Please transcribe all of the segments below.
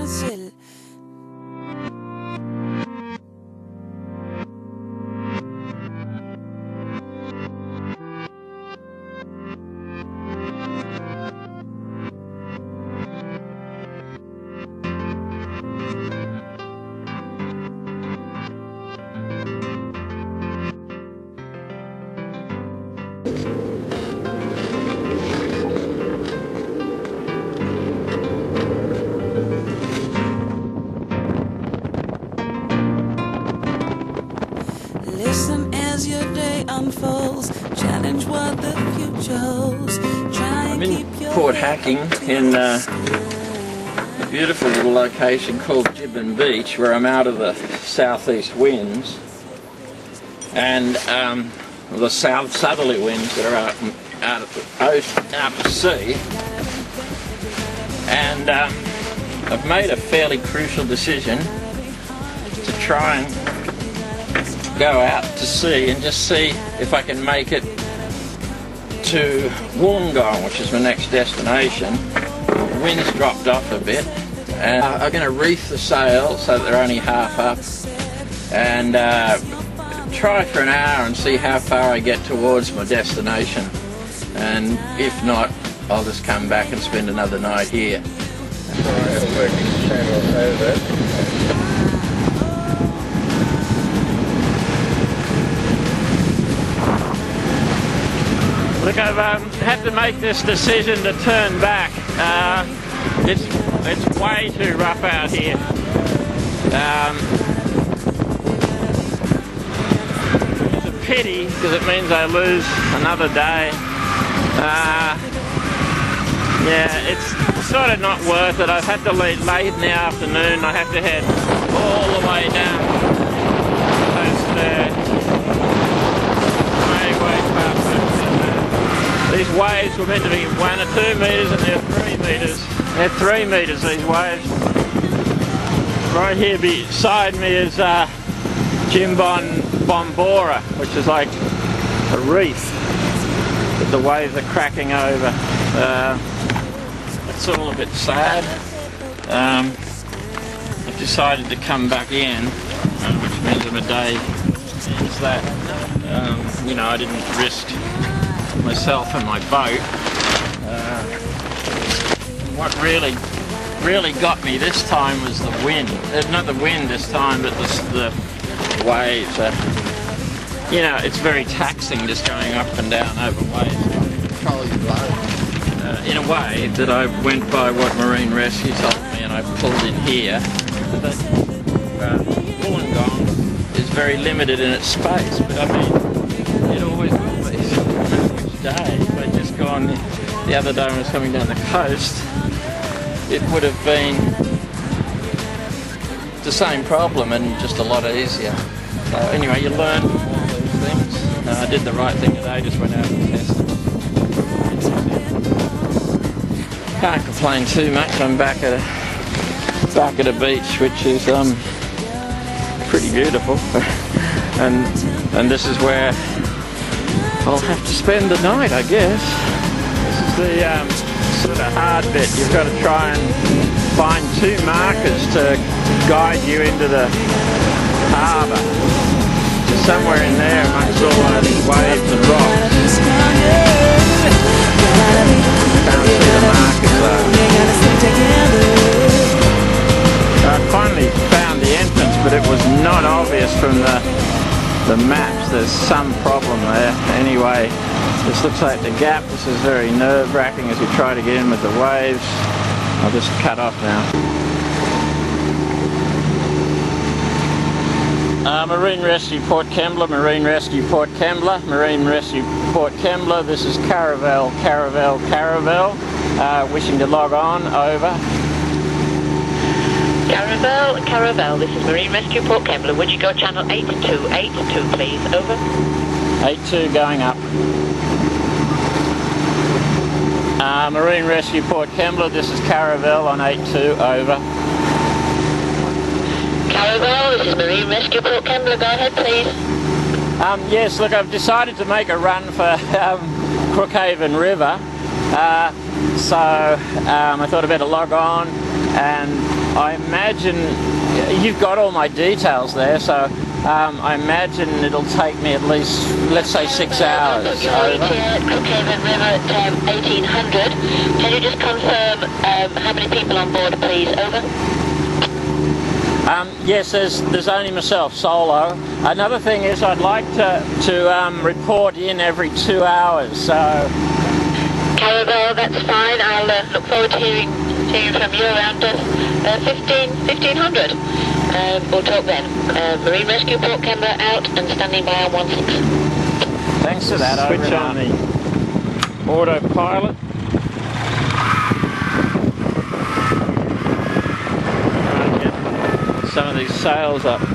fácil. Listen as your day unfolds, challenge what the future holds. Try and I'm in keep your Port Hacking in a beautiful little location called Batemans Beach, where I'm out of the southeast winds and the southerly winds that are out of the ocean, out to sea. And I've made a fairly crucial decision to try and go out to sea and just see if I can make it to Wollongong, which is my next destination. The wind's dropped off a bit, and I'm going to reef the sail so that they're only half up and try for an hour and see how far I get towards my destination, and if not, I'll just come back and spend another night here. Look, I've had to make this decision to turn back. It's way too rough out here. It's a pity because it means I lose another day. Yeah, it's sort of not worth it. I've had to leave late in the afternoon. I have to head all the way down the coast there. Way past it. These waves were meant to be 1 or 2 metres and they're 3 metres. They're 3 metres, these waves. Right here beside me is Jimbon Bombora, which is like a reef that the waves are cracking over. It's all a bit sad. I've decided to come back in, which means I'm a day is that. You know, I didn't risk myself and my boat. What really got me this time was the wind. Not the wind this time, but the waves. You know, it's very taxing just going up and down over waves. Control your boat. In a way that I went by what Marine Rescue told me, and I pulled in here. But Wollongong is very limited in its space, but I mean, it always will be. So no matter which day, if I'd just gone the other day when I was coming down the coast, it would have been the same problem and just a lot easier. So anyway, you learn from all these things. I did the right thing today, just went out and tested. Can't complain too much. I'm back at a beach which is pretty beautiful, and this is where I'll have to spend the night, I guess. This is the sort of hard bit. You've got to try and find 2 markers to guide you into the harbour. Just somewhere in there amongst all these waves and rocks. Can't see the markers though. I finally found the entrance, but it was not obvious from the maps. There's some problem there. Anyway, this looks like the gap. This is very nerve-wracking as you try to get in with the waves. I'll just cut off now. Marine Rescue Port Kembla, Marine Rescue Port Kembla, Marine Rescue Port Kembla. This is Caravel, wishing to log on, over. Caravel, this is Marine Rescue Port Kembla. Would you go channel 8282 please, over. 82 going up. Marine Rescue Port Kembla, this is Caravel on 82, over. Caravel, this is Marine Rescue Port Kembla, go ahead please. Yes, look, I've decided to make a run for Crookhaven River, so I thought I'd better log on, and I imagine you've got all my details there, so I imagine it'll take me at least, let's say, 6 hours. You're reaching Crookhaven River at 1800. Can you just confirm how many people on board, please? Over. Yes, there's only myself, solo. Another thing is I'd like to report in every 2 hours, so... Caravel, that's fine. I'll look forward to hearing from you around 1500. We'll talk then. Marine Rescue Port Camera out and standing by on 16. Thanks for that. Switch on the autopilot. Some of these sails up. See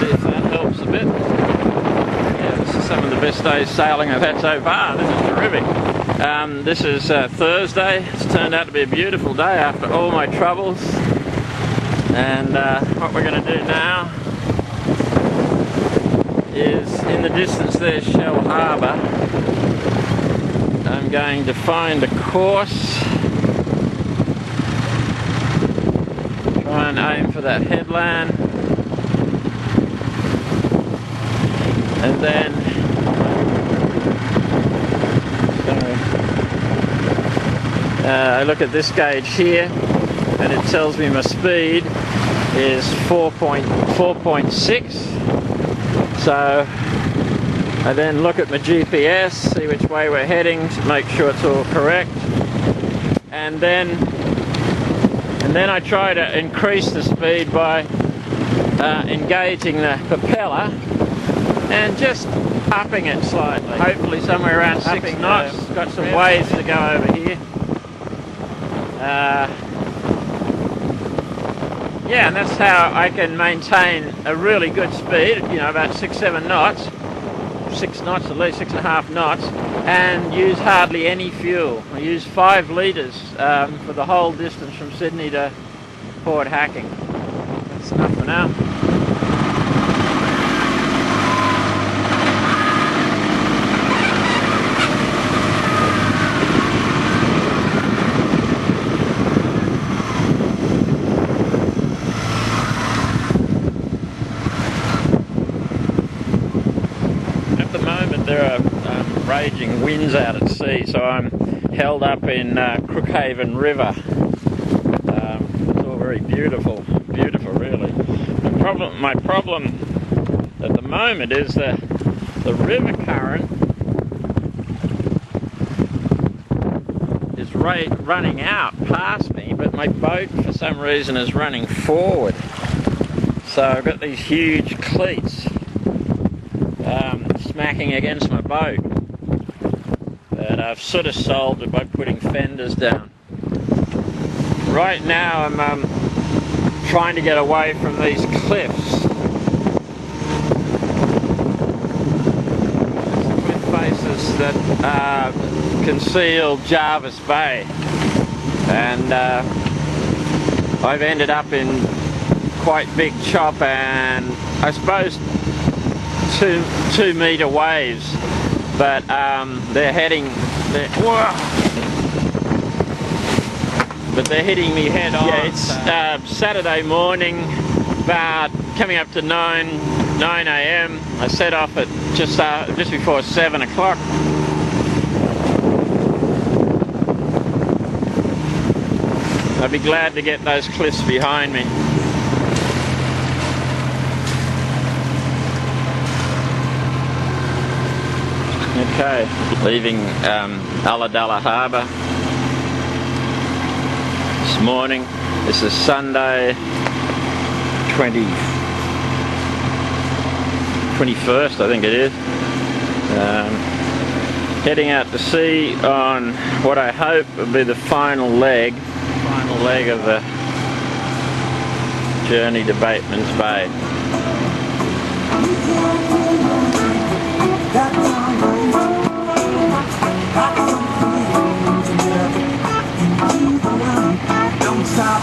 if that helps a bit. Yeah, this is some of the best days sailing I've had so far. This is terrific. This is Thursday. It's turned out to be a beautiful day after all my troubles. And what we're going to do now is, in the distance there's Shell Harbour. I'm going to find a course, try and aim for that headland, and then I look at this gauge here and it tells me my speed is 4.6. So I then look at my GPS, see which way we're heading to make sure it's all correct, and then I try to increase the speed by engaging the propeller and just upping it slightly. Hopefully somewhere around 6 knots. Got some waves to go over here. Yeah, and that's how I can maintain a really good speed, you know, about 6-7 knots, 6 knots at least, 6.5 knots, and use hardly any fuel. I use 5 litres for the whole distance from Sydney to Port Hacking. That's enough for now. There are raging winds out at sea, so I'm held up in Crookhaven River. It's all very beautiful, really. My problem at the moment is the river current is running out past me, but my boat for some reason is running forward. So I've got these huge cleats smacking against my boat that I've sort of solved it by putting fenders down. Right now I'm trying to get away from these cliffs. Cliff faces that conceal Jervis Bay, and I've ended up in quite big chop and I suppose 2 metre waves, but they're hitting me head on. Yeah, it's Saturday morning, about coming up to 9 a.m. I set off at just before 7 o'clock. I'd be glad to get those cliffs behind me. Okay, leaving Ulladulla Harbour this morning. This is Sunday 21st, I think it is. Heading out to sea on what I hope will be the final leg of the journey to Batemans Bay. Don't stop.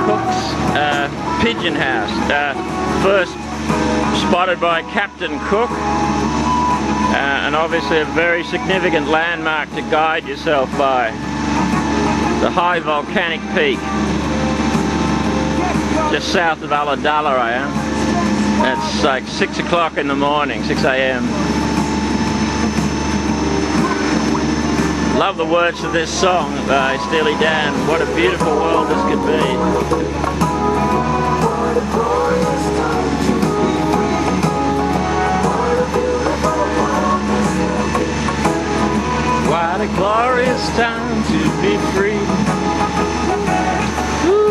Cook's pigeon house, first spotted by Captain Cook, and obviously a very significant landmark to guide yourself by. The high volcanic peak, just south of Ulladulla I am. It's like 6 o'clock in the morning, 6 a.m. Love the words of this song by Steely Dan. What a beautiful world this could be. What a glorious time to be free. Ooh.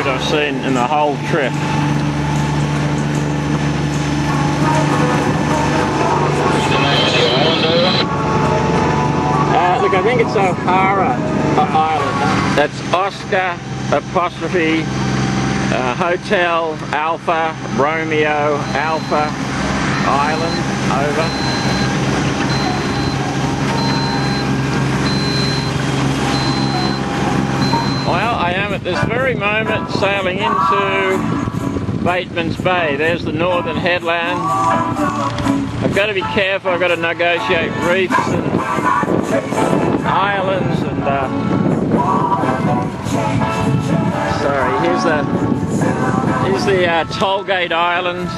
I've seen in the whole trip. Look, I think it's O'Hara Island. That's Oscar apostrophe Hotel Alpha Romeo Alpha Island. Over. Well, I am at this very moment sailing into Batemans Bay. There's the northern headland. I've got to be careful, I've got to negotiate reefs and islands and sorry, here's the Tollgate Islands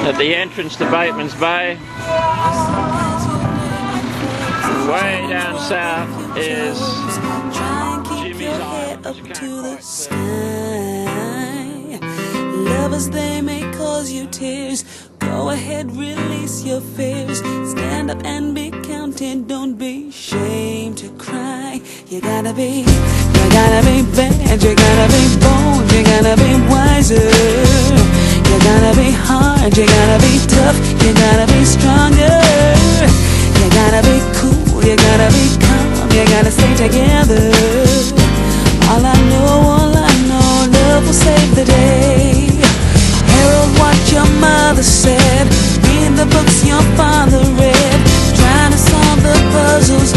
at the entrance to Batemans Bay. Way down south is Jimmy's Island. Up to the sky. Lovers, they may cause you tears. Go ahead, release your fears. Stand up and be counted. Don't be ashamed to cry. You gotta be bad. You gotta be bold. You gotta be wiser. You gotta be hard. You gotta be tough. You gotta be stronger. You gotta be cool. You gotta be calm, you gotta stay together. All I know, love will save the day. Herald what your mother said. Read the books your father read. Trying to solve the puzzles